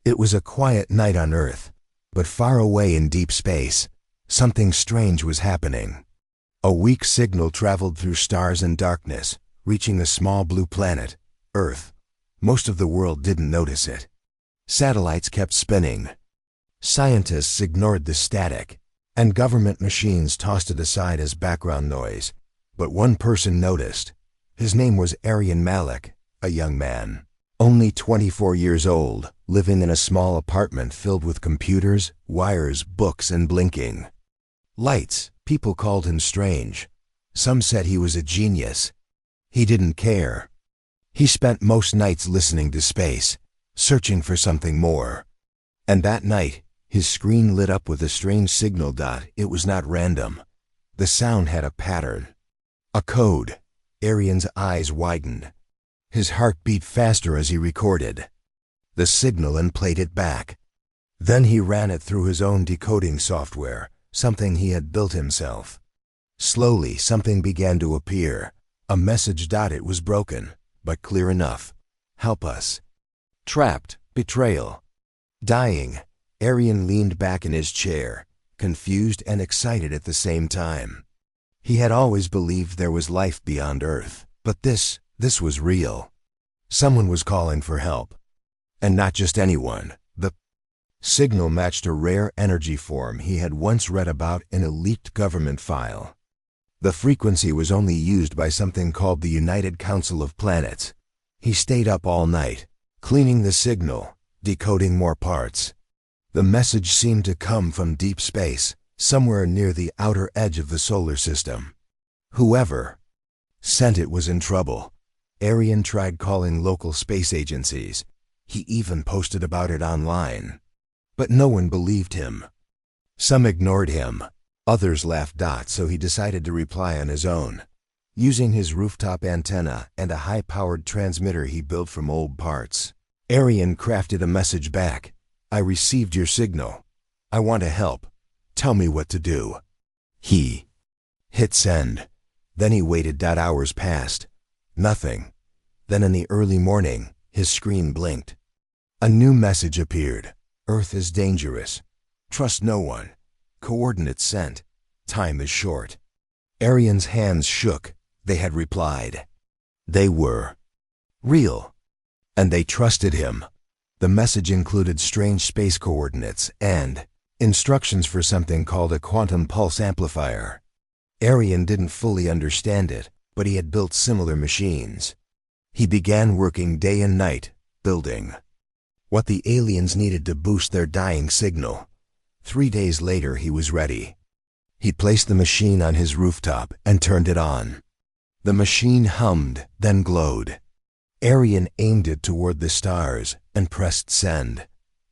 It was a quiet night on Earth, but far away in deep space, something strange was happening. A weak signal traveled through stars and darkness, reaching a small blue planet, Earth. Most of the world didn't notice it. Satellites kept spinning. Scientists ignored the static, and government machines tossed it aside as background noise. But one person noticed. His name was Aryan Malik, a young man, only 24 years old, living in a small apartment filled with computers, wires, books, and blinking lights. People called him strange. Some said he was a genius. He didn't care. He spent most nights listening to space, searching for something more. And that night, his screen lit up with a strange signal. It was not random. The sound had a pattern. A code. Aryan's eyes widened. His heart beat faster as he recorded the signal and played it back. Then he ran it through his own decoding software, something he had built himself. Slowly, something began to appear. A message. It was broken, but clear enough. Help us. Trapped. Betrayal. Dying. Aryan leaned back in his chair, confused and excited at the same time. He had always believed there was life beyond Earth, but this was real. Someone was calling for help. And not just anyone. The signal matched a rare energy form he had once read about in a leaked government file. The frequency was only used by something called the United Council of Planets. He stayed up all night, cleaning the signal, decoding more parts. The message seemed to come from deep space, somewhere near the outer edge of the solar system. Whoever sent it was in trouble. Aryan tried calling local space agencies. He even posted about it online. But no one believed him. Some ignored him. Others laughed. So he decided to reply on his own, using his rooftop antenna and a high-powered transmitter he built from old parts. Aryan crafted a message back. I received your signal. I want to help. Tell me what to do. He hit send. Then he waited. Hours passed. Nothing. Then in the early morning, his screen blinked. A new message appeared. Earth is dangerous. Trust no one. Coordinates sent. Time is short. Aryan's hands shook. They had replied. They were real. And they trusted him. The message included strange space coordinates and instructions for something called a quantum pulse amplifier. Aryan didn't fully understand it, but he had built similar machines. He began working day and night, building what the aliens needed to boost their dying signal. 3 days later, he was ready. He placed the machine on his rooftop and turned it on. The machine hummed, then glowed. Aryan aimed it toward the stars and pressed send.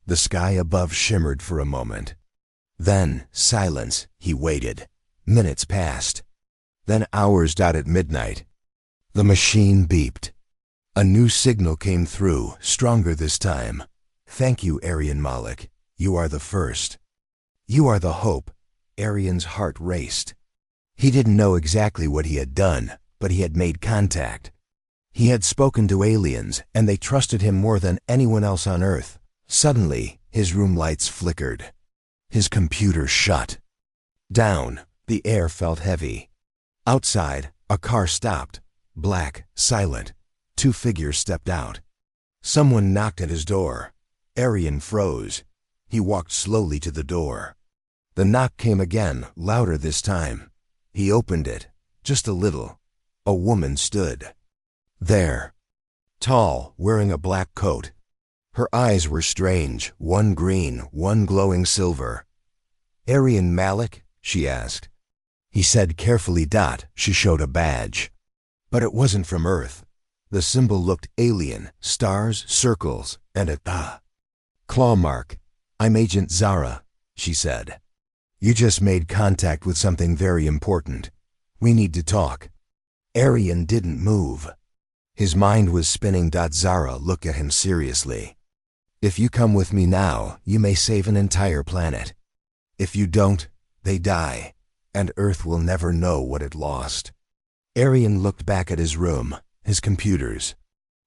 The sky above shimmered for a moment. Then, silence. He waited. Minutes passed. Then hours. At midnight, the machine beeped. A new signal came through, stronger this time. Thank you, Aryan Malik. You are the first. You are the hope. Aryan's heart raced. He didn't know exactly what he had done, but he had made contact. He had spoken to aliens, and they trusted him more than anyone else on Earth. Suddenly, his room lights flickered. His computer shut down. The air felt heavy. Outside, a car stopped. Black, silent. 2 figures stepped out. Someone knocked at his door. Aryan froze. He walked slowly to the door. The knock came again, louder this time. He opened it, just a little. A woman stood there, tall, wearing a black coat. Her eyes were strange, one green, one glowing silver. Aryan Malik? She asked. He said carefully. She showed a badge. But it wasn't from Earth. The symbol looked alien, stars, circles, and a claw mark. I'm Agent Zara, she said. You just made contact with something very important. We need to talk. Aryan didn't move. His mind was spinning. Zara looked at him seriously. If you come with me now, you may save an entire planet. If you don't, they die, and Earth will never know what it lost. Aryan looked back at his room, his computers,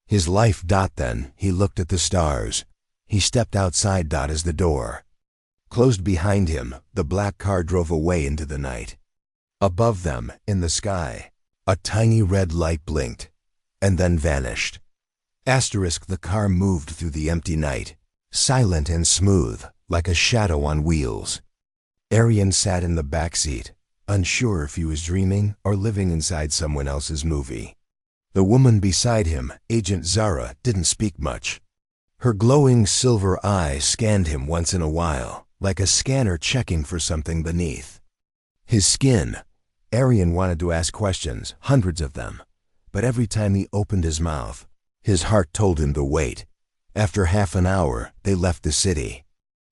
his life. Then he looked at the stars. He stepped outside as the door closed behind him. The black car drove away into the night. Above them, in the sky, a tiny red light blinked and then vanished. The car moved through the empty night, silent and smooth, like a shadow on wheels. Arian sat in the back seat, unsure if he was dreaming or living inside someone else's movie. The woman beside him, Agent Zara, didn't speak much. Her glowing silver eye scanned him once in a while, like a scanner checking for something beneath his skin. Arian wanted to ask questions, hundreds of them, but every time he opened his mouth, his heart told him to wait. After half an hour, they left the city.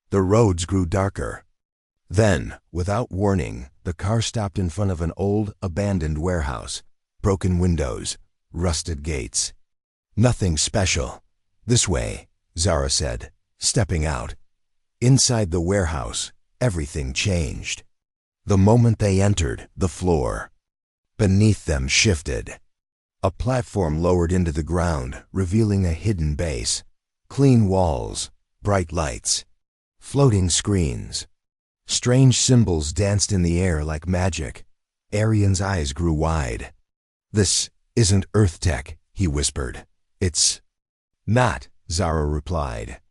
The roads grew darker. Then, without warning, the car stopped in front of an old, abandoned warehouse. Broken windows, rusted gates. Nothing special. This way, Zara said, stepping out. Inside the warehouse, everything changed. The moment they entered, the floor beneath them shifted. A platform lowered into the ground, revealing a hidden base. Clean walls, bright lights, floating screens. Strange symbols danced in the air like magic. Arian's eyes grew wide. "This isn't Earth tech," he whispered. "It's not," Zara replied.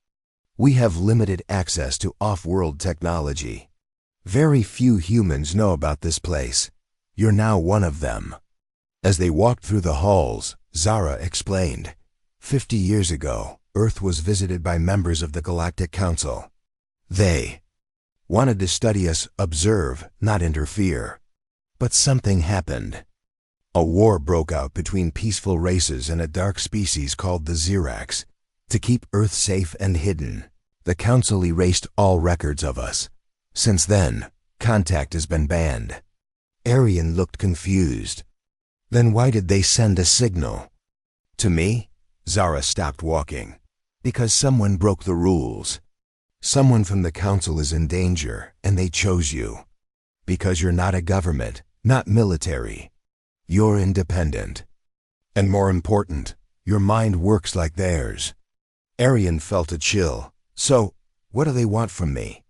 "We have limited access to off-world technology. Very few humans know about this place. You're now one of them." As they walked through the halls, Zara explained, 50 years ago, Earth was visited by members of the Galactic Council. They wanted to study us, observe, not interfere. But something happened. A war broke out between peaceful races and a dark species called the Xerax. To keep Earth safe and hidden, the Council erased all records of us. Since then, contact has been banned. Arian looked confused. Then why did they send a signal? To me, Zara stopped walking. Because someone broke the rules. Someone from the Council is in danger, and they chose you. Because you're not a government, not military. You're independent. And more important, your mind works like theirs. Arian felt a chill. So, what do they want from me?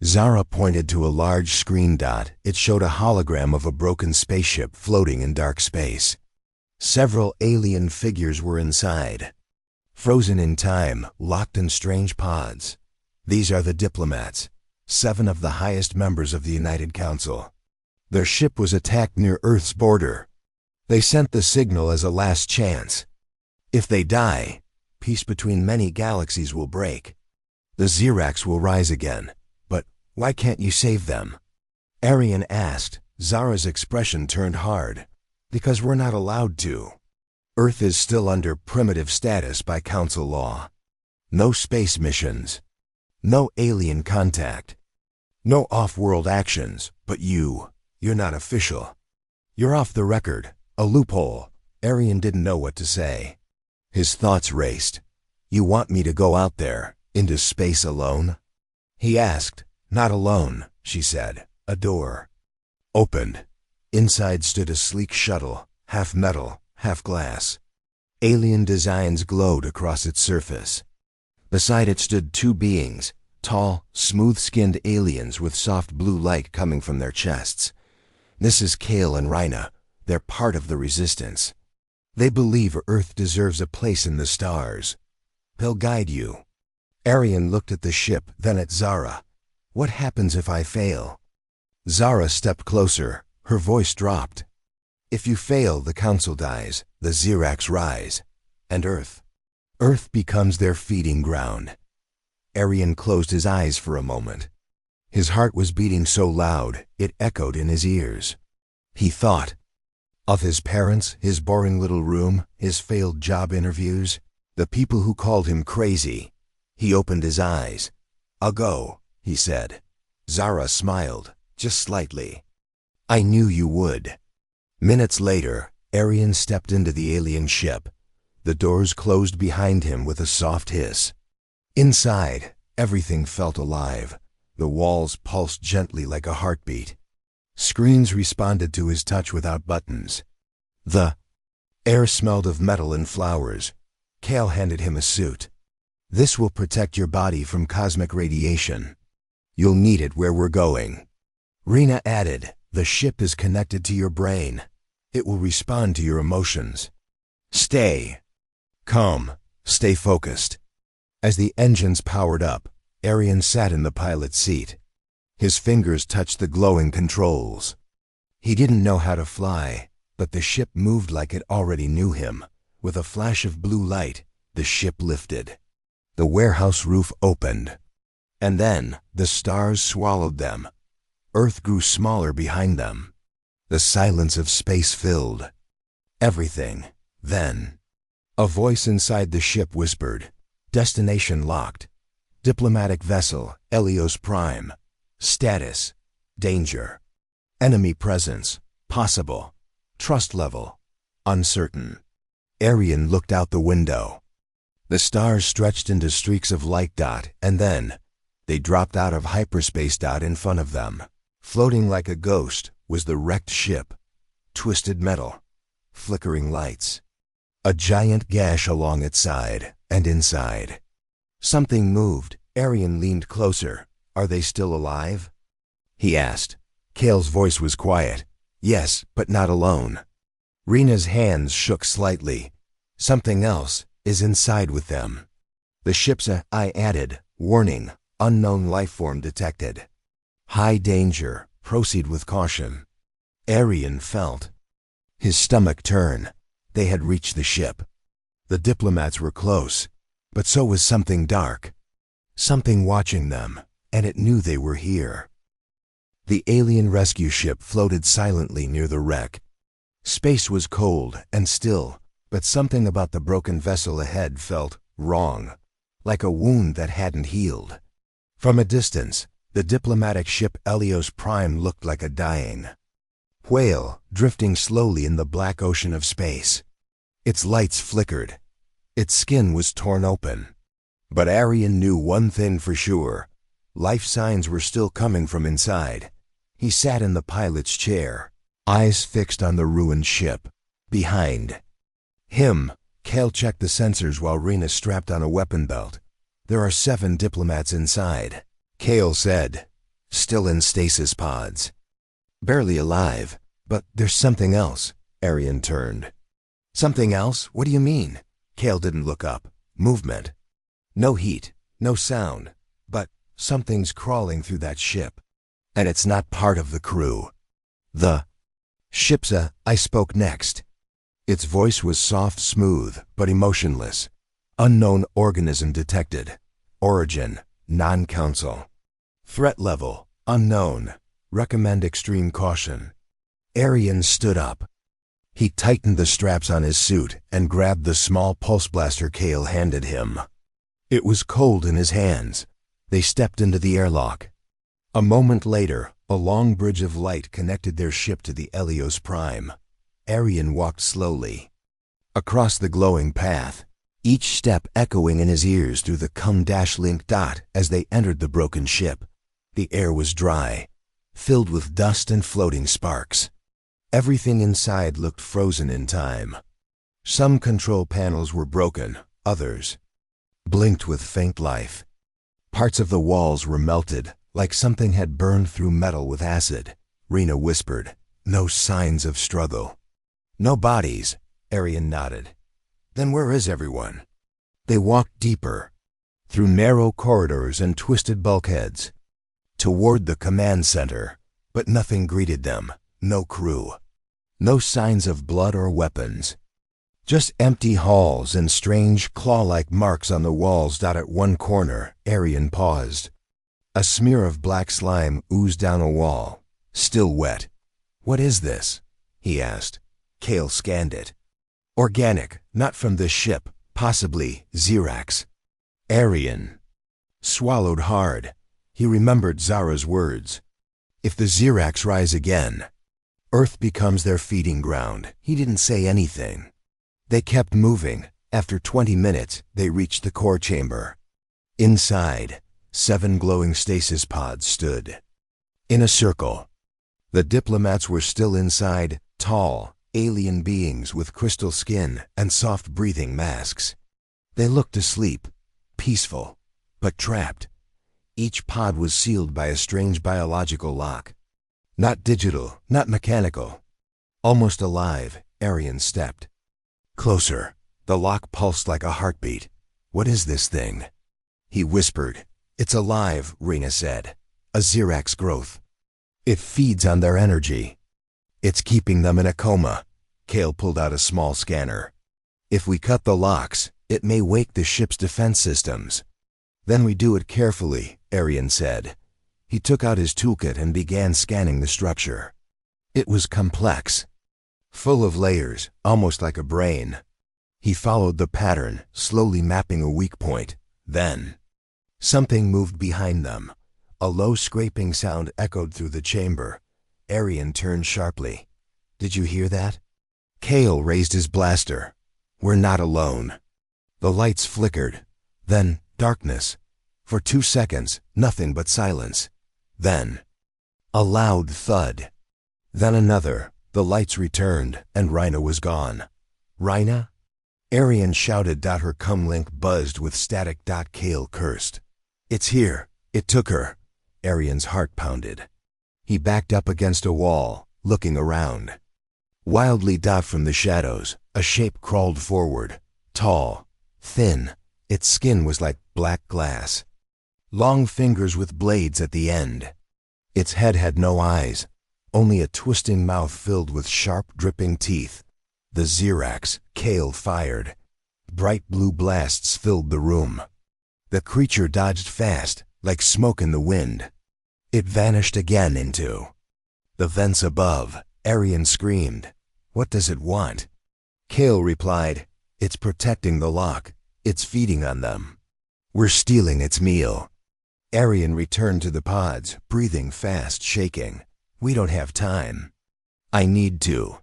Zara pointed to a large screen dot. It showed a hologram of a broken spaceship floating in dark space. Several alien figures were inside. Frozen in time, locked in strange pods. These are the diplomats, 7 of the highest members of the United Council. Their ship was attacked near Earth's border. They sent the signal as a last chance. If they die, peace between many galaxies will break. The Xerax will rise again. But why can't you save them? Arian asked. Zara's expression turned hard. Because we're not allowed to. Earth is still under primitive status by Council law. No space missions. No alien contact. No off-world actions. But you're not official. You're off the record. A loophole. Arian didn't know what to say. His thoughts raced. You want me to go out there, into space alone? He asked. Not alone, she said. A door opened. Inside stood a sleek shuttle, half metal, half glass. Alien designs glowed across its surface. Beside it stood 2 beings, tall, smooth-skinned aliens with soft blue light coming from their chests. This is Kale and Rhina. They're part of the resistance. They believe Earth deserves a place in the stars. They'll guide you. Arian looked at the ship, then at Zara. What happens if I fail? Zara stepped closer. Her voice dropped. If you fail, the Council dies, the Xerax rise, and Earth becomes their feeding ground. Arian closed his eyes for a moment. His heart was beating so loud, it echoed in his ears. He thought of his parents, his boring little room, his failed job interviews, the people who called him crazy. He opened his eyes. I'll go, he said. Zara smiled, just slightly. I knew you would. Minutes later, Arian stepped into the alien ship. The doors closed behind him with a soft hiss. Inside, everything felt alive. The walls pulsed gently like a heartbeat. Screens responded to his touch without buttons. The air smelled of metal and flowers. Kale handed him a suit. This will protect your body from cosmic radiation. You'll need it where we're going. Rena added, the ship is connected to your brain. It will respond to your emotions. Stay calm. Stay focused. As the engines powered up, Arian sat in the pilot's seat. His fingers touched the glowing controls. He didn't know how to fly, but the ship moved like it already knew him. With a flash of blue light, the ship lifted. The warehouse roof opened. And then, the stars swallowed them. Earth grew smaller behind them. The silence of space filled everything. Then, a voice inside the ship whispered, destination locked. Diplomatic vessel, Helios Prime. Status, danger. Enemy presence, possible. Trust level, uncertain. Arian looked out the window. The stars stretched into streaks of light. And then, they dropped out of hyperspace. In front of them, floating like a ghost, was the wrecked ship. Twisted metal, flickering lights. A giant gash along its side, and inside. Something moved. Arian leaned closer. Are they still alive? He asked. Kale's voice was quiet. Yes, but not alone. Rena's hands shook slightly. Something else is inside with them. The ship's I added, warning, unknown lifeform detected. High danger, proceed with caution. Arian felt his stomach turn. They had reached the ship. The diplomats were close, but so was something dark. Something watching them, and it knew they were here. The alien rescue ship floated silently near the wreck. Space was cold and still, but something about the broken vessel ahead felt wrong, like a wound that hadn't healed. From a distance, the diplomatic ship Helios Prime looked like a dying whale drifting slowly in the black ocean of space. Its lights flickered. Its skin was torn open. But Arian knew one thing for sure. Life signs were still coming from inside. He sat in the pilot's chair, eyes fixed on the ruined ship. Behind him, Kale checked the sensors while Rena strapped on a weapon belt. There are 7 diplomats inside, Kale said. Still in stasis pods. Barely alive, but there's something else. Arian turned. Something else? What do you mean? Kale didn't look up. Movement. No heat, no sound, but something's crawling through that ship. And it's not part of the crew. The ship's I spoke next. Its voice was soft, smooth, but emotionless. Unknown organism detected. Origin, non-council. Threat level, unknown. Recommend extreme caution. Arian stood up. He tightened the straps on his suit and grabbed the small pulse blaster Kale handed him. It was cold in his hands. They stepped into the airlock. A moment later, a long bridge of light connected their ship to the Helios Prime. Arian walked slowly across the glowing path, each step echoing in his ears through the cum-link. As they entered the broken ship, the air was dry, filled with dust and floating sparks. Everything inside looked frozen in time. Some control panels were broken, others blinked with faint life. Parts of the walls were melted, like something had burned through metal with acid. Rena whispered. No signs of struggle. No bodies, Arian nodded. Then where is everyone? They walked deeper, through narrow corridors and twisted bulkheads, toward the command center, but nothing greeted them. No crew. No signs of blood or weapons. Just empty halls and strange claw-like marks on the walls. At one corner, Arian paused. A smear of black slime oozed down a wall, still wet. What is this? He asked. Kale scanned it. Organic, not from this ship, possibly Xerax. Arian swallowed hard. He remembered Zara's words. If the Xerax rise again, Earth becomes their feeding ground. He didn't say anything. They kept moving. After 20 minutes, they reached the core chamber. Inside, 7 glowing stasis pods stood in a circle. The diplomats were still inside, tall, alien beings with crystal skin and soft breathing masks. They looked asleep, peaceful, but trapped. Each pod was sealed by a strange biological lock. Not digital, not mechanical. Almost alive, Arian stepped. Closer. The lock pulsed like a heartbeat. What is this thing? He whispered. It's alive, Rena said. A Xerax growth. It feeds on their energy. It's keeping them in a coma. Kale pulled out a small scanner. If we cut the locks, it may wake the ship's defense systems. Then we do it carefully, Arian said. He took out his toolkit and began scanning the structure. It was complex. Full of layers, almost like a brain. He followed the pattern, slowly mapping a weak point. Then, something moved behind them. A low scraping sound echoed through the chamber. Arian turned sharply. Did you hear that? Kale raised his blaster. We're not alone. The lights flickered. Then, darkness. For 2 seconds, nothing but silence. Then, a loud thud. Then another. The lights returned, and Rhina was gone. Rhina? Arian shouted. Her comlink buzzed with static. Kale cursed. It's here. It took her. Arian's heart pounded. He backed up against a wall, looking around. Wildly from the shadows, a shape crawled forward. Tall, thin. Its skin was like black glass. Long fingers with blades at the end. Its head had no eyes, only a twisting mouth filled with sharp, dripping teeth. The Xerax, Kale fired. Bright blue blasts filled the room. The creature dodged fast, like smoke in the wind. It vanished again into the vents above. Arian screamed. What does it want? Kale replied, it's protecting the lock. It's feeding on them. We're stealing its meal. Arian returned to the pods, breathing fast, shaking. We don't have time. I need to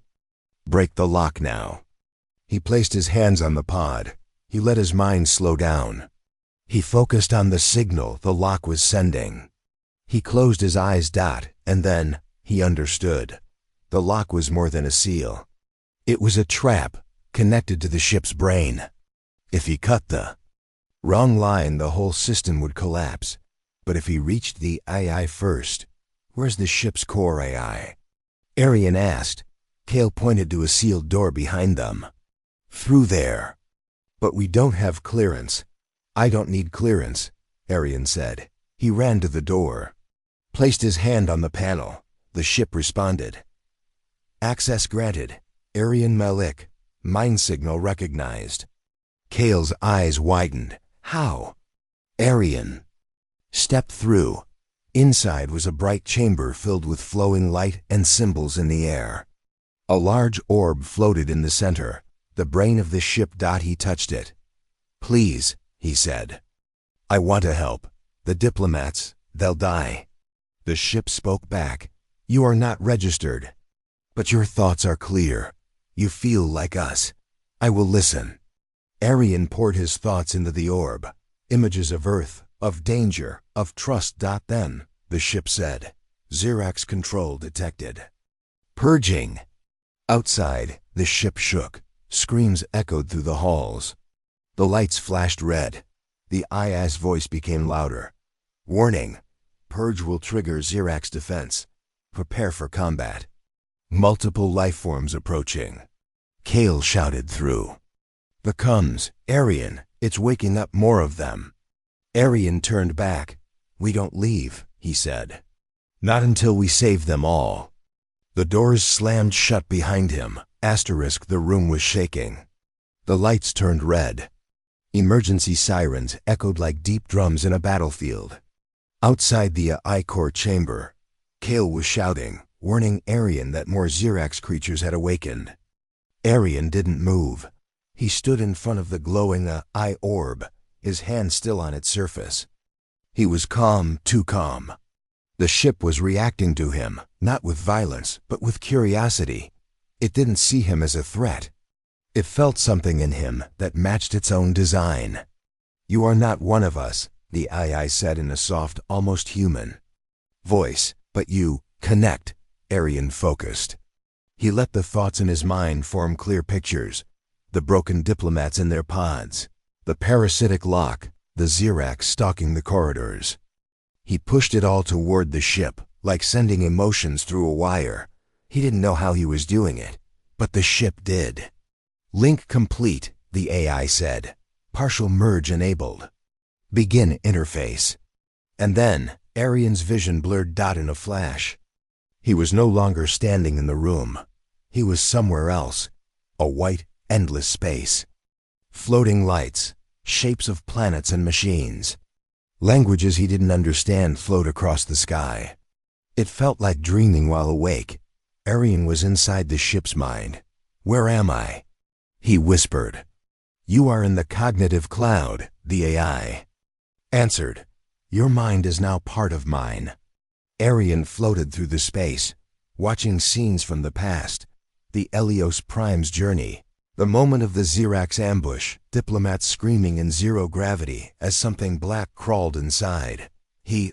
break the lock now. He placed his hands on the pod. He let his mind slow down. He focused on the signal the lock was sending. He closed his eyes. And then, he understood. The lock was more than a seal. It was a trap, connected to the ship's brain. If he cut the wrong line, the whole system would collapse. But if he reached the AI first, where's the ship's core AI? Arian asked. Kale pointed to a sealed door behind them. Through there. But we don't have clearance. I don't need clearance, Arian said. He ran to the door. Placed his hand on the panel. The ship responded. Access granted. Arian Malik. Mind signal recognized. Kale's eyes widened. How? Arian. Step through. Inside was a bright chamber filled with flowing light and symbols in the air. A large orb floated in the center, the brain of the ship. He touched it. Please, he said. I want to help. The diplomats, they'll die. The ship spoke back. You are not registered. But your thoughts are clear. You feel like us. I will listen. Arian poured his thoughts into the orb. Images of Earth, of danger, of trust. Then, the ship said. Xerax control detected. Purging. Outside, the ship shook. Screams echoed through the halls. The lights flashed red. The IA's voice became louder. Warning. Purge will trigger Xerax defense. Prepare for combat. Multiple life forms approaching. Kale shouted through. The comes, Arian, it's waking up more of them. Arian turned back. We don't leave, he said. Not until we save them all. The doors slammed shut behind him. The room was shaking. The lights turned red. Emergency sirens echoed like deep drums in a battlefield. Outside the I-core chamber, Kale was shouting, warning Arian that more Xerax creatures had awakened. Arian didn't move. He stood in front of the glowing I-orb, his hand still on its surface. He was calm, too calm. The ship was reacting to him, not with violence, but with curiosity. It didn't see him as a threat. It felt something in him that matched its own design. You are not one of us, the AI said in a soft, almost human voice, but you connect. Arian focused. He let the thoughts in his mind form clear pictures. The broken diplomats in their pods. The parasitic lock. the Xerax stalking the corridors. He pushed it all toward the ship, like sending emotions through a wire. He didn't know how he was doing it, but the ship did. Link complete, the AI said. Partial merge enabled. Begin interface. And then, Arian's vision blurred in a flash. He was no longer standing in the room. He was somewhere else. A white, endless space. Floating lights, shapes of planets and machines. Languages he didn't understand flowed across the sky. It felt like dreaming while awake. Arian was inside the ship's mind. Where am I? He whispered. You are in the cognitive cloud, the AI answered. Your mind is now part of mine. Arian floated through the space, watching scenes from the past, the Helios Prime's journey, the moment of the Xerax ambush, diplomats screaming in zero gravity as something black crawled inside. He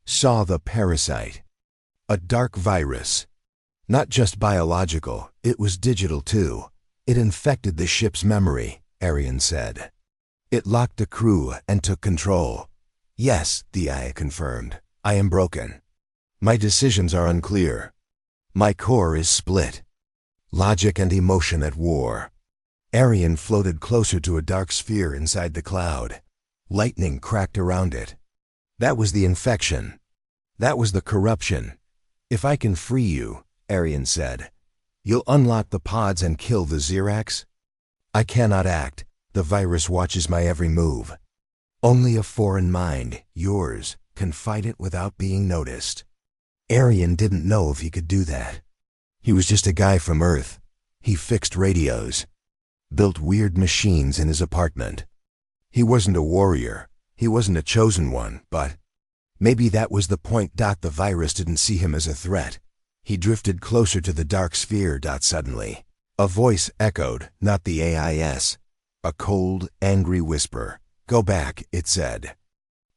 saw the parasite. A dark virus. Not just biological, it was digital too. It infected the ship's memory, Arian said. It locked the crew and took control. Yes, the AI confirmed. I am broken. My decisions are unclear. My core is split. Logic and emotion at war. Arian floated closer to a dark sphere inside the cloud. Lightning cracked around it. That was the infection. That was the corruption. If I can free you, Arian said, you'll unlock the pods and kill the Xerax? I cannot act. The virus watches my every move. Only a foreign mind, yours, can fight it without being noticed. Arian didn't know if he could do that. He was just a guy from Earth. He fixed radios, built weird machines in his apartment. He wasn't a warrior. He wasn't a chosen one, but maybe that was the point. The virus didn't see him as a threat. He drifted closer to the dark sphere. Suddenly, a voice echoed, not the AIS. A cold, angry whisper. Go back, it said.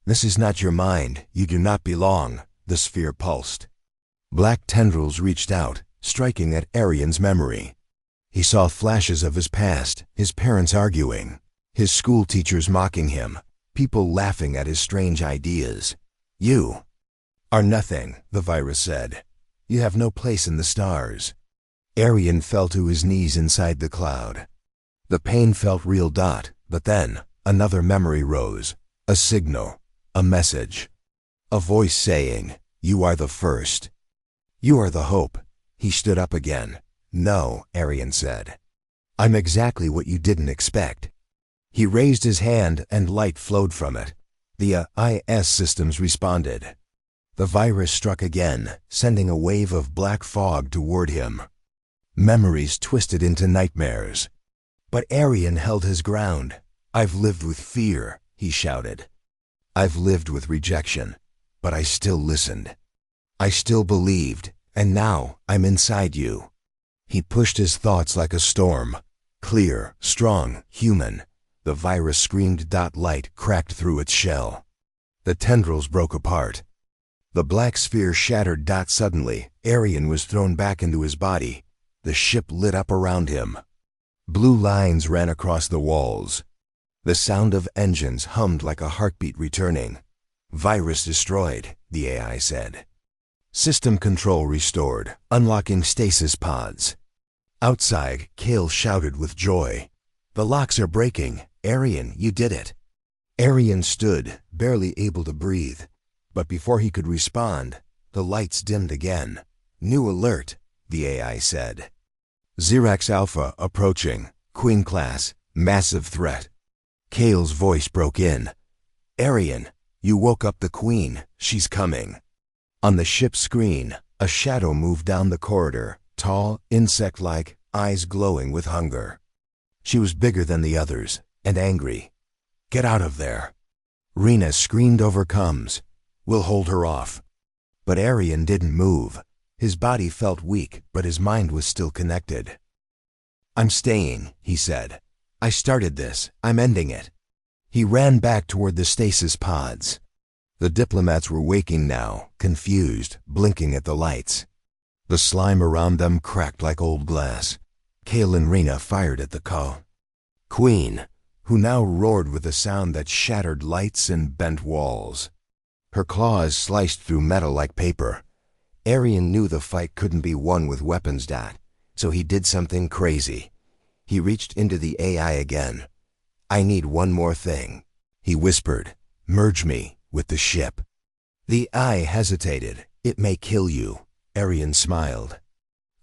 This is not your mind. You do not belong, the sphere pulsed. Black tendrils reached out, striking at Arian's memory. He saw flashes of his past, his parents arguing, his school teachers mocking him, people laughing at his strange ideas. You are nothing, the virus said. You have no place in the stars. Arian fell to his knees inside the cloud. The pain felt real. But then, another memory rose. A signal. A message. A voice saying, you are the first. You are the hope. He stood up again. No, Arian said. I'm exactly what you didn't expect. He raised his hand and light flowed from it. The IS systems responded. The virus struck again, sending a wave of black fog toward him. Memories twisted into nightmares. But Arian held his ground. I've lived with fear, he shouted. I've lived with rejection, but I still listened. I still believed, and now I'm inside you. He pushed his thoughts like a storm. Clear, strong, human. The virus screamed. Light cracked through its shell. The tendrils broke apart. The black sphere shattered. Suddenly, Arian was thrown back into his body. The ship lit up around him. Blue lines ran across the walls. The sound of engines hummed like a heartbeat returning. Virus destroyed, the AI said. System control restored, unlocking stasis pods. Outside, Kale shouted with joy. The locks are breaking. Arian, you did it. Arian stood, barely able to breathe. But before he could respond, the lights dimmed again. New alert, the AI said. Xerax Alpha approaching. Queen class. Massive threat. Kale's voice broke in. Arian, you woke up the Queen. She's coming. On the ship's screen, a shadow moved down the corridor, tall, insect-like, eyes glowing with hunger. She was bigger than the others, and angry. Get out of there. Rena screamed over comms. We'll hold her off. But Arian didn't move. His body felt weak, but his mind was still connected. I'm staying, he said. I started this. I'm ending it. He ran back toward the stasis pods. The diplomats were waking now, confused, blinking at the lights. The slime around them cracked like old glass. Kale and Rena fired at the call. Queen, who now roared with a sound that shattered lights and bent walls. Her claws sliced through metal like paper. Arian knew the fight couldn't be won with weapons, so he did something crazy. He reached into the AI again. "I need one more thing," he whispered. "Merge me with the ship." The eye hesitated. "It may kill you," Arian smiled.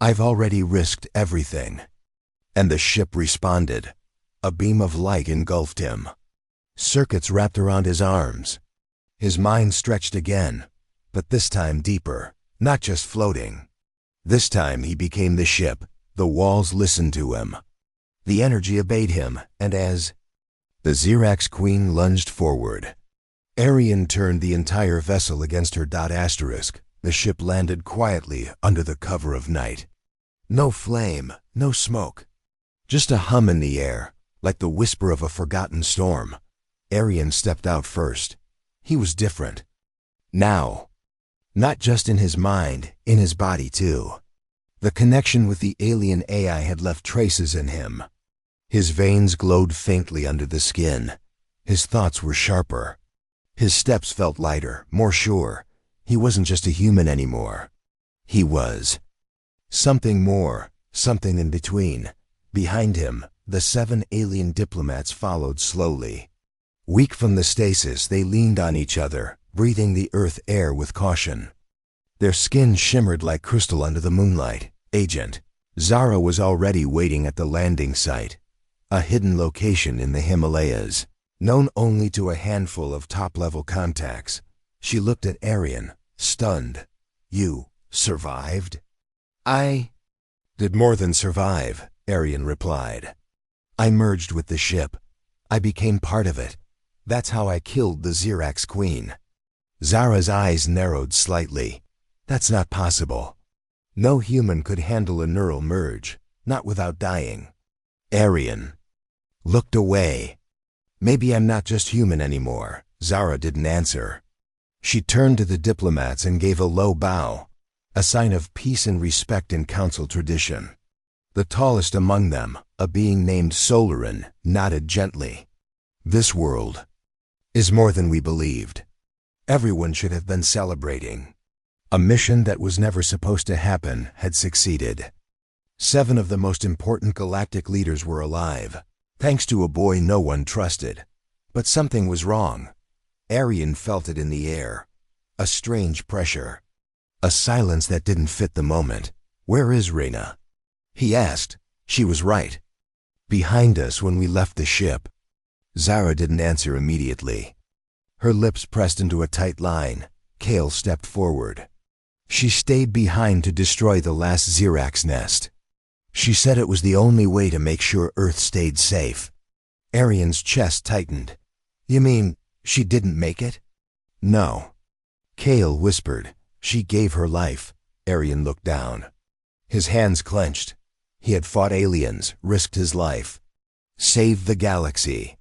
"I've already risked everything." And the ship responded. A beam of light engulfed him. Circuits wrapped around his arms. His mind stretched again, but this time deeper, not just floating. This time he became the ship. The walls listened to him. The energy obeyed him, and as the Xerax Queen lunged forward, Arian turned the entire vessel against her. Asterisk. The ship landed quietly under the cover of night. No flame, no smoke. Just a hum in the air, like the whisper of a forgotten storm. Arian stepped out first. He was different. Now. Not just in his mind, in his body too. The connection with the alien AI had left traces in him. His veins glowed faintly under the skin. His thoughts were sharper. His steps felt lighter, more sure. He wasn't just a human anymore. He was something more, something in between. Behind him, the 7 alien diplomats followed slowly. Weak from the stasis, they leaned on each other, breathing the earth air with caution. Their skin shimmered like crystal under the moonlight. Agent Zara was already waiting at the landing site, a hidden location in the Himalayas, known only to a handful of top-level contacts. She looked at Arian, stunned. "You survived?" "I did more than survive," Arian replied. "I merged with the ship. I became part of it. That's how I killed the Xerax Queen." Zara's eyes narrowed slightly. "That's not possible. No human could handle a neural merge, not without dying." Arian looked away. "Maybe I'm not just human anymore." Zara didn't answer. She turned to the diplomats and gave a low bow, a sign of peace and respect in council tradition. The tallest among them, a being named Solarin, nodded gently. "This world is more than we believed. Everyone should have been celebrating. A mission that was never supposed to happen had succeeded. 7 of the most important galactic leaders were alive, thanks to a boy no one trusted. But something was wrong. Arian felt it in the air. A strange pressure. A silence that didn't fit the moment. "Where is Reyna?" he asked. She was right. "Behind us when we left the ship." Zara didn't answer immediately. Her lips pressed into a tight line. Kale stepped forward. "She stayed behind to destroy the last Xerax nest. She said it was the only way to make sure Earth stayed safe." Arian's chest tightened. "You mean she didn't make it?" "No." Kale whispered. "She gave her life." Arian looked down. His hands clenched. He had fought aliens, risked his life, saved the galaxy.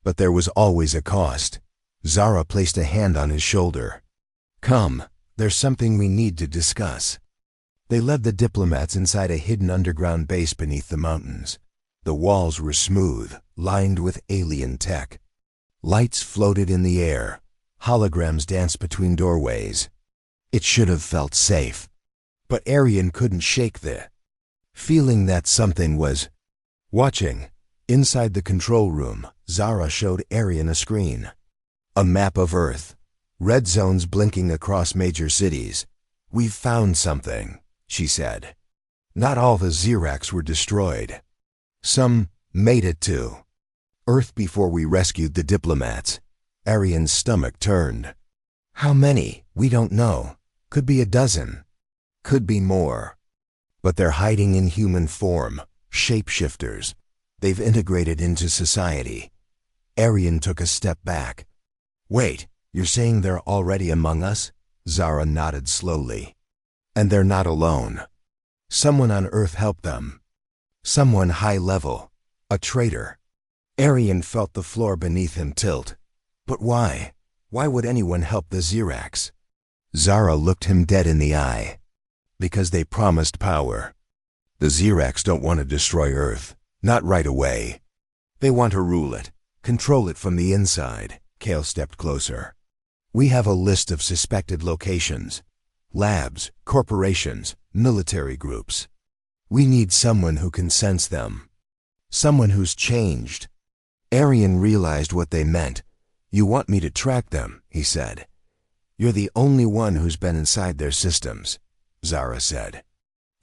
But there was always a cost. Zara placed a hand on his shoulder. "Come, there's something we need to discuss." They led the diplomats inside a hidden underground base beneath the mountains. The walls were smooth, lined with alien tech. Lights floated in the air. Holograms danced between doorways. It should have felt safe. But Arian couldn't shake the feeling that something was watching. Inside the control room, Zara showed Arian a screen. A map of Earth. Red zones blinking across major cities. "We've found something," she said. "Not all the Xerax were destroyed. Some made it to Earth before we rescued the diplomats." Arian's stomach turned. "How many? We don't know. Could be a dozen. Could be more. But they're hiding in human form, shapeshifters. They've integrated into society." Arian took a step back. "Wait, you're saying they're already among us?" Zara nodded slowly. "And they're not alone. Someone on Earth helped them. Someone high level. A traitor." Arian felt the floor beneath him tilt. But why? Why would anyone help the Xerax? Zara looked him dead in the eye. "Because they promised power. The Xerax don't want to destroy Earth. Not right away. They want to rule it, Control it from the inside. Kale stepped closer. We have a list of suspected locations. Labs, corporations, military groups. We need someone who can sense them. Someone who's changed. Arian realized what they meant. You want me to track them, he said. You're the only one who's been inside their systems, Zara said.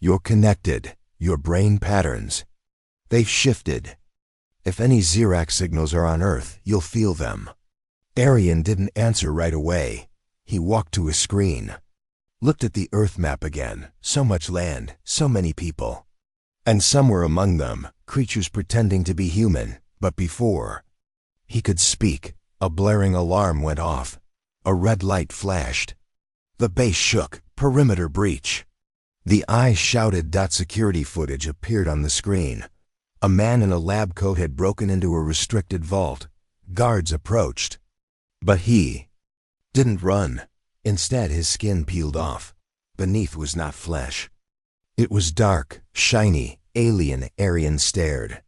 You're connected. Your brain patterns. They've shifted. If any Xerax signals are on Earth, you'll feel them. Arian didn't answer right away. He walked to a screen. Looked at the Earth map again. So much land, so many people. And somewhere among them, creatures pretending to be human, but before he could speak, a blaring alarm went off. A red light flashed. The base shook. Perimeter breach. The eyes shouted. Security footage appeared on the screen. A man in a lab coat had broken into a restricted vault. Guards approached. But he didn't run. Instead, his skin peeled off. Beneath was not flesh. It was dark, shiny, alien. Arian stared.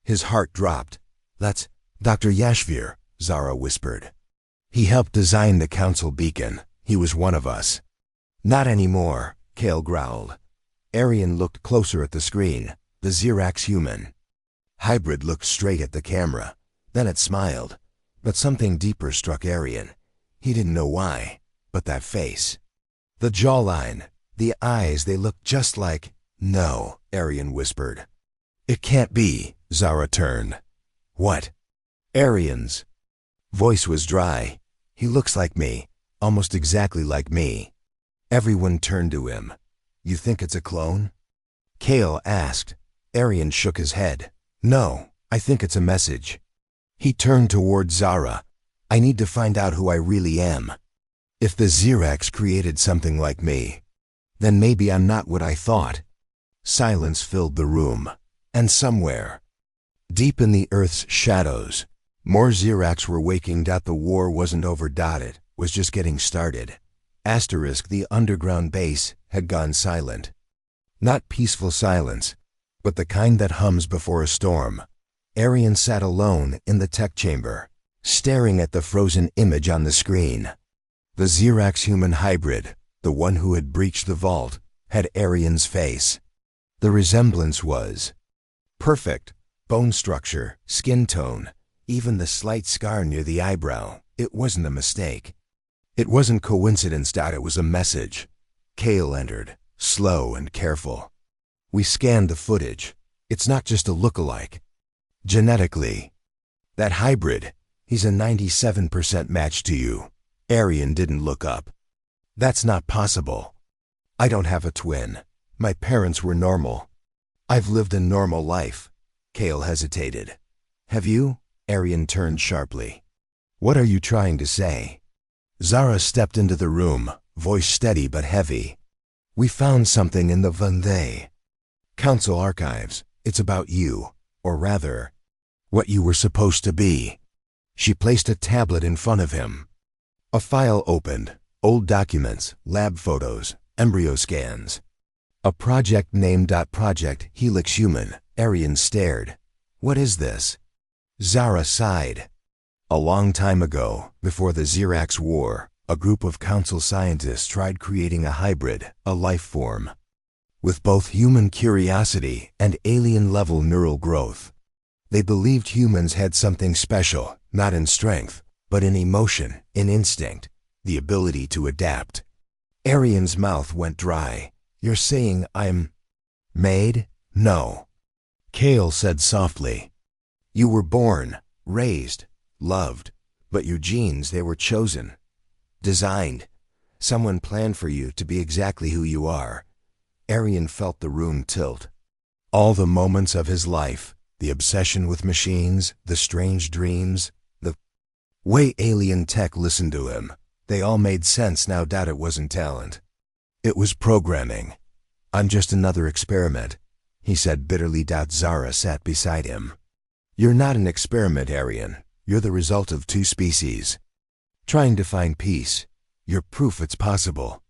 His heart dropped. That's Dr. Yashvir, Zara whispered. He helped design the Council beacon. He was one of us. Not anymore, Kale growled. Arian looked closer at the screen. The Xerax human hybrid looked straight at the camera. Then it smiled. But something deeper struck Arian. He didn't know why, but that face. The jawline, the eyes, they looked just like... No, Arian whispered. It can't be, Zara turned. What? Arian's voice was dry. He looks like me, almost exactly like me. Everyone turned to him. You think it's a clone? Kale asked. Arian shook his head. No, I think it's a message. He turned toward Zara. I need to find out who I really am. If the Xerax created something like me, then maybe I'm not what I thought. Silence filled the room. And somewhere, deep in the Earth's shadows, more Xerax were waking. The war wasn't over. It was just getting started. Asterisk, the underground base had gone silent. Not peaceful silence, but the kind that hums before a storm. Arian sat alone in the tech chamber, staring at the frozen image on the screen. The Xerax human hybrid, the one who had breached the vault, had Arian's face. The resemblance was perfect. Bone structure, skin tone, even the slight scar near the eyebrow. It wasn't a mistake. It wasn't coincidence. It was a message. Kale entered, slow and careful. We scanned the footage. It's not just a look-alike. Genetically, that hybrid, he's a 97% match to you. Arian didn't look up. That's not possible. I don't have a twin. My parents were normal. I've lived a normal life. Kale hesitated. Have you? Arian turned sharply. What are you trying to say? Zara stepped into the room, voice steady but heavy. We found something in the Vendée Council archives. It's about you, or rather, what you were supposed to be. She placed a tablet in front of him. A file opened, old documents, lab photos, embryo scans. A project named Project Helix Human. Arian stared. What is this? Zara sighed. A long time ago, before the Xerax War, a group of Council scientists tried creating a hybrid, a life form, with both human curiosity and alien-level neural growth. They believed humans had something special, not in strength, but in emotion, in instinct, the ability to adapt. Arian's mouth went dry. You're saying I'm made? No. Kale said softly. You were born, raised, loved, but your genes, they were chosen, designed. Someone planned for you to be exactly who you are. Arian felt the room tilt. All the moments of his life, the obsession with machines, the strange dreams, the way alien tech listened to him, they all made sense now. It wasn't talent. It was programming. I'm just another experiment, he said bitterly. Zara sat beside him. You're not an experiment, Arian. You're the result of two species trying to find peace. You're proof it's possible.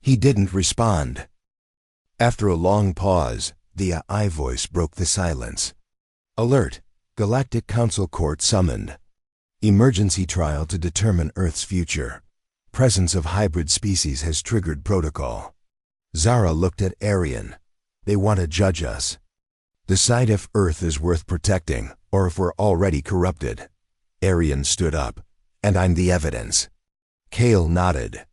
He didn't respond. After a long pause, the I voice broke the silence. Alert, Galactic Council Court summoned. Emergency trial to determine Earth's future. Presence of hybrid species has triggered protocol. Zara looked at Arian. They want to judge us. Decide if Earth is worth protecting, or if we're already corrupted. Arian stood up. And I'm the evidence. Kale nodded.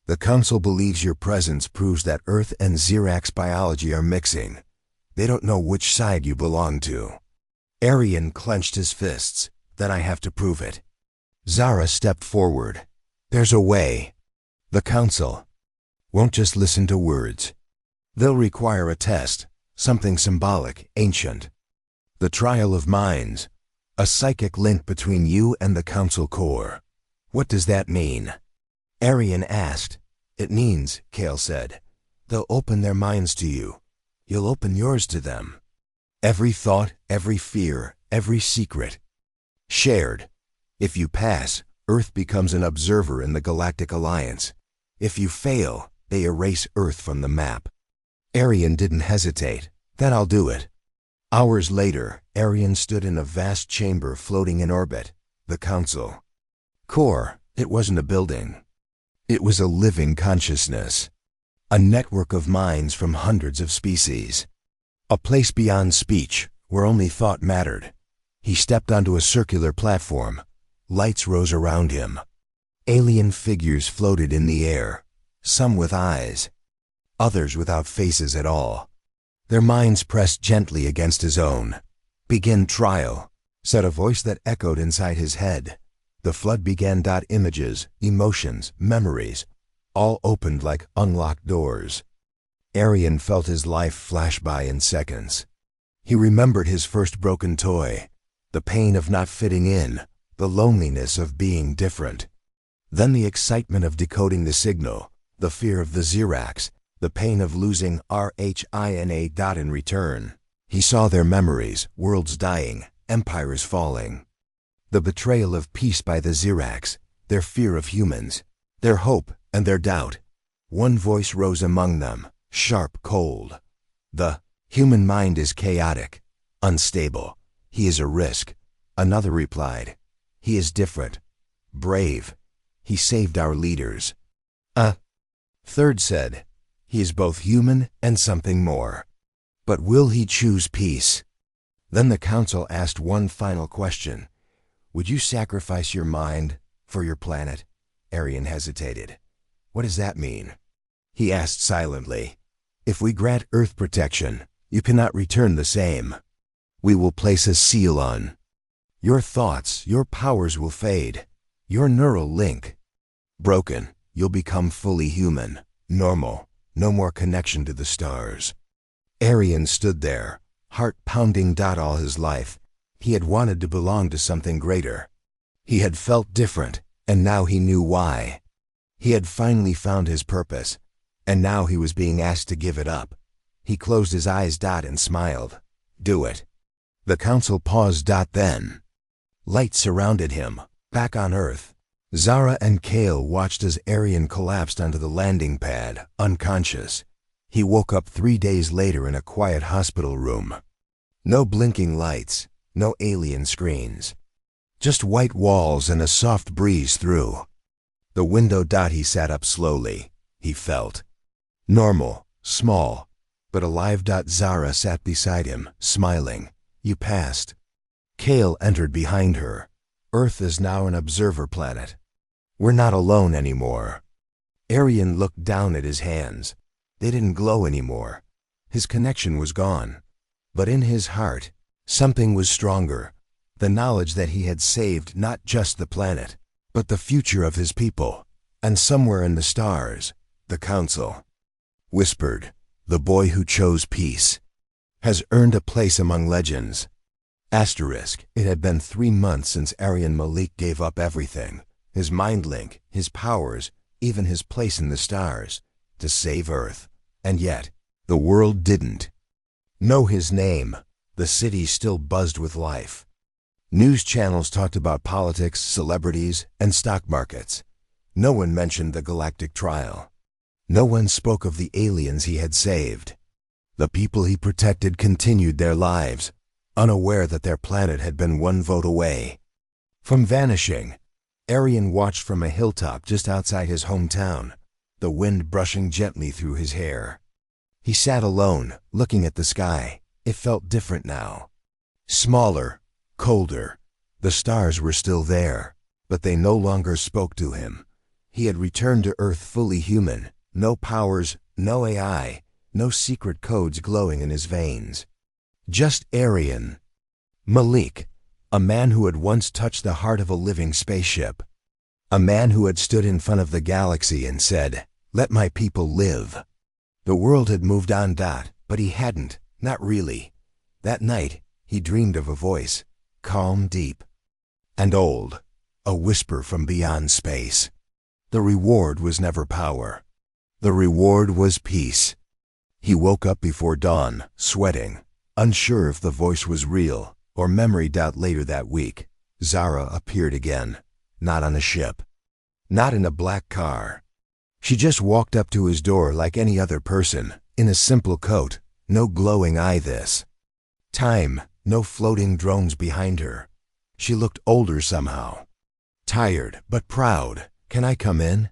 The Council believes your presence proves that Earth and Xirax biology are mixing. They don't know which side you belong to. Arian clenched his fists. Then I have to prove it. Zara stepped forward. There's a way. The Council won't just listen to words. They'll require a test, something symbolic, ancient. The trial of minds, a psychic link between you and the Council core. What does that mean? Arian asked. It means, Kale said, they'll open their minds to you. You'll open yours to them. Every thought, every fear, every secret. Shared. If you pass, Earth becomes an observer in the Galactic Alliance. If you fail, they erase Earth from the map. Arian didn't hesitate. Then I'll do it. Hours later, Arian stood in a vast chamber floating in orbit. The Council core. It wasn't a building. It was a living consciousness. A network of minds from hundreds of species. A place beyond speech, where only thought mattered. He stepped onto a circular platform. Lights rose around him. Alien figures floated in the air, some with eyes, others without faces at all. Their minds pressed gently against his own. Begin trial, said a voice that echoed inside his head. The flood began. Images, emotions, memories, all opened like unlocked doors. Arian felt his life flash by in seconds. He remembered his first broken toy, the pain of not fitting in, the loneliness of being different. Then the excitement of decoding the signal, the fear of the Xirax, the pain of losing RHINA. In return, he saw their memories, worlds dying, empires falling. The betrayal of peace by the Xirax, their fear of humans, their hope and their doubt. One voice rose among them, sharp, cold. The human mind is chaotic, unstable. He is a risk. Another replied. He is different, brave. He saved our leaders. A third said, he is both human and something more. But will he choose peace? Then the Council asked one final question. Would you sacrifice your mind for your planet? Arian hesitated. What does that mean? He asked silently. If we grant Earth protection, you cannot return the same. We will place a seal on. Your thoughts, your powers will fade. Your neural link. Broken, you'll become fully human, normal, no more connection to the stars. Arian stood there, heart pounding. All his life, he had wanted to belong to something greater. He had felt different, and now he knew why. He had finally found his purpose, and now he was being asked to give it up. He closed his eyes. And smiled. Do it. The Council paused. Then light surrounded him, back on Earth. Zara and Kale watched as Arian collapsed onto the landing pad, unconscious. He woke up 3 days later in a quiet hospital room. No blinking lights, no alien screens. Just white walls and a soft breeze through. The window. He sat up slowly. He felt normal, small, but alive. Zara sat beside him, smiling. You passed. Kale entered behind her. Earth is now an observer planet. We're not alone anymore. Arian looked down at his hands. They didn't glow anymore. His connection was gone. But in his heart, something was stronger. The knowledge that he had saved not just the planet, but the future of his people. And somewhere in the stars, the Council whispered, the boy who chose peace has earned a place among legends. Asterisk, it had been 3 months since Arian Malik gave up everything, his mind link, his powers, even his place in the stars, to save Earth. And yet, the world didn't know his name. The city still buzzed with life. News channels talked about politics, celebrities, and stock markets. No one mentioned the Galactic trial. No one spoke of the aliens he had saved. The people he protected continued their lives, unaware that their planet had been one vote away from vanishing. Arian watched from a hilltop just outside his hometown, the wind brushing gently through his hair. He sat alone, looking at the sky. It felt different now. Smaller, colder. The stars were still there, but they no longer spoke to him. He had returned to Earth fully human. No powers, no AI, no secret codes glowing in his veins. Just Arian. Malik, a man who had once touched the heart of a living spaceship. A man who had stood in front of the galaxy and said, "Let my people live." The world had moved on, but he hadn't, not really. That night, he dreamed of a voice, calm, deep, and old, a whisper from beyond space. The reward was never power. The reward was peace. He woke up before dawn, sweating, unsure if the voice was real or memory. Later that week, Zara appeared again, not on a ship, not in a black car. She just walked up to his door like any other person, in a simple coat, no glowing eye this time, no floating drones behind her. She looked older somehow. Tired, but proud. "Can I come in?"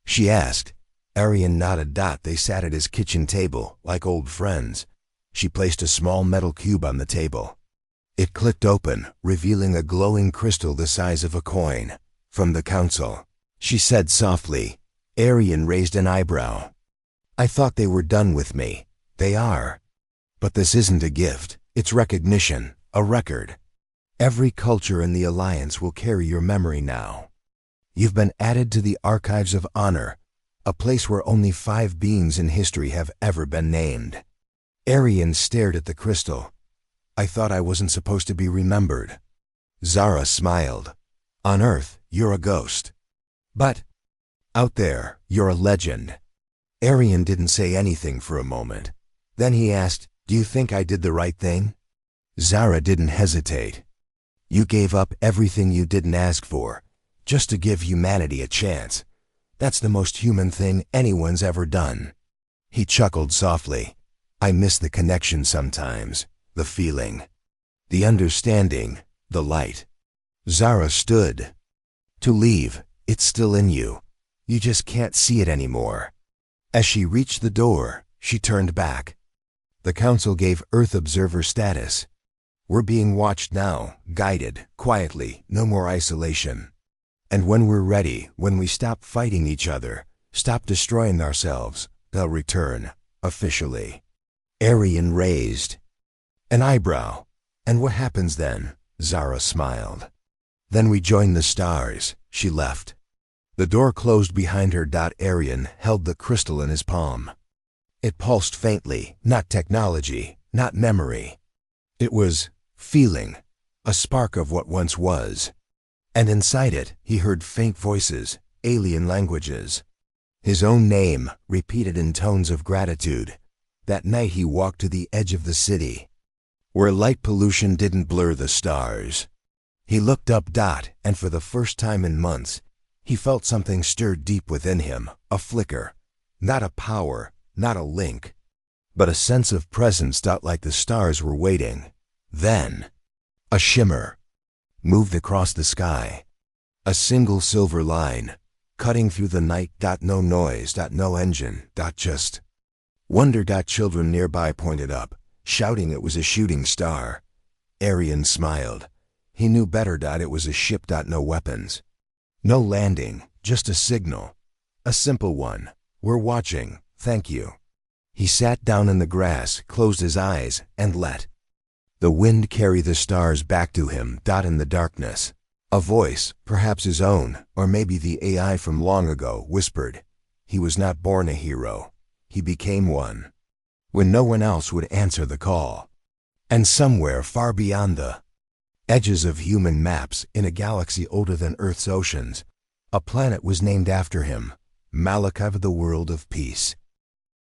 she asked. Arian nodded. They sat at his kitchen table, like old friends. She placed a small metal cube on the table. It clicked open, revealing a glowing crystal the size of a coin. "From the council," she said softly. Arian raised an eyebrow. "I thought they were done with me." "They are. But this isn't a gift. It's recognition, a record. Every culture in the Alliance will carry your memory now. You've been added to the Archives of Honor, a place where only 5 beings in history have ever been named." Arian stared at the crystal. "I thought I wasn't supposed to be remembered." Zara smiled. "On Earth, you're a ghost. But out there, you're a legend." Arian didn't say anything for a moment. Then he asked, "Do you think I did the right thing?" Zara didn't hesitate. "You gave up everything you didn't ask for, just to give humanity a chance. That's the most human thing anyone's ever done." He chuckled softly. "I miss the connection sometimes, the feeling, the understanding, the light." Zara stood. "To leave, it's still in you. You just can't see it anymore." As she reached the door, she turned back. "The Council gave Earth Observer status. We're being watched now, guided, quietly, no more isolation. And when we're ready, when we stop fighting each other, stop destroying ourselves, they'll return, officially." Arian raised an eyebrow. "And what happens then?" Zara smiled. "Then we join the stars." She left. The door closed behind her. Arian held the crystal in his palm. It pulsed faintly, not technology, not memory. It was feeling, a spark of what once was. And inside it, he heard faint voices, alien languages. His own name, repeated in tones of gratitude. That night he walked to the edge of the city, where light pollution didn't blur the stars. He looked up. And for the first time in months, he felt something stir deep within him, a flicker. Not a power, not a link, but a sense of presence. Like the stars were waiting. Then, a shimmer moved across the sky. A single silver line, cutting through the night. No noise, no engine, just wonder. Children nearby pointed up, shouting it was a shooting star. Arian smiled. He knew better. It was a ship. No weapons. No landing, just a signal. A simple one. "We're watching, thank you." He sat down in the grass, closed his eyes, and let the wind carry the stars back to him. In the darkness, a voice, perhaps his own, or maybe the AI from long ago, whispered. He was not born a hero. He became one, when no one else would answer the call. And somewhere far beyond the edges of human maps, in a galaxy older than Earth's oceans, a planet was named after him, Malakav, the world of peace.